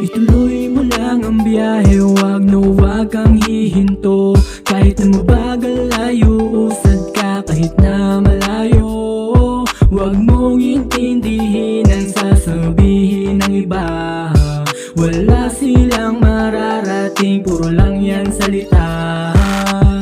Ituloy mo lang ang biyahe, wag na wag kang hihinto. Kahit na mabagal layo, usad ka kahit na malayo. Wag mong intindihin ang sasabihin ng iba. Wala silang mararating, puro lang yan salita.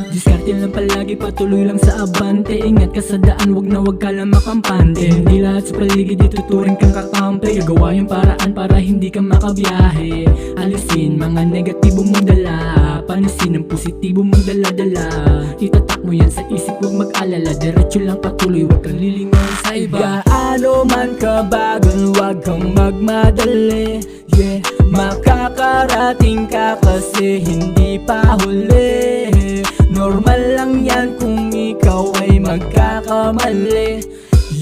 Diskarte lang palagi, patuloy lang sa abante. Ingat ka sa daan, wag na wag ka lang makampante. Hindi lahat sa paligid dito turing kang kakampi. Gagawa yung paraan para hindi ka makabiyahe. Alisin mga negatibo mong dala, panasin ang positibo mong dala-dala. Itatak mo yan sa isip, wag mag-alala. Diretso lang patuloy, wag kang lilingon sa iba. Gaano man kabagal, wag kang magmadali. Yeah, makakarating ka kasi hindi pa huli. Normal lang yan kung ikaw ay magkakamali.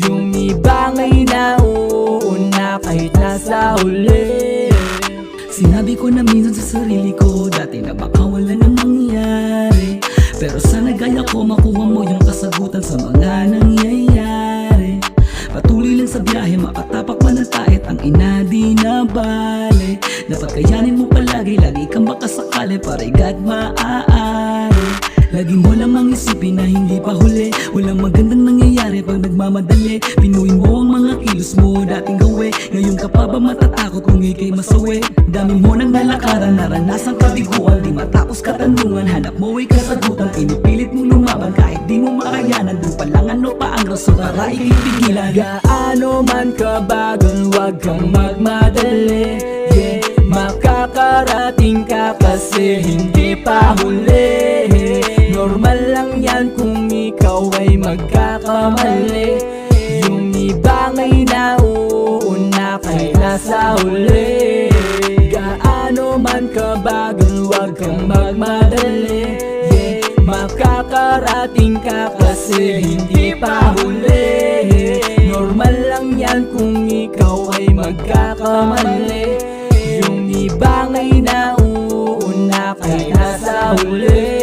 Yung iba ngay nauuna kahit nasa huli. Sinabi ko na minsan sa sarili ko, dati na baka wala nang mangyari. Pero sana gaya ko makuha mo yung kasagutan sa mga nangyayari. Patuloy lang sa biyahe, makatapak manatait ang ina di na bale. Dapat kayanin mo palagi, lagi kang baka sakali, parigat maaari. Lagi mo lamang isipin na hindi pa huli. Walang magandang nangyayari pag nagmamadali. Pinuin mo ang mga kilos mo dating gawi. Ngayon ka pa ba matatakot kung ika'y masawi? Dami mo nang nalakaran, naranasang kabiguan. Di matapos katanungan, hanap mo ay kasagutan. Pinipilit mong lumaban kahit di mo makayanan. Doon pa lang ano pa ang rason para ika'y pigilan. Gaano man kabagal, wag kang magmadali. Yeah, makakarating ka kasi hindi pa huli. Normal lang yan kung ikaw ay magkakamali. Yung iba ngay nauuna kahit nasa huli. Gaano man kabagal, wag kang magmadali. Yeah, makakarating ka kasi hindi pa huli. Normal lang yan kung ikaw ay magkakamali. Yung iba ngay nauuna kahit nasa huli.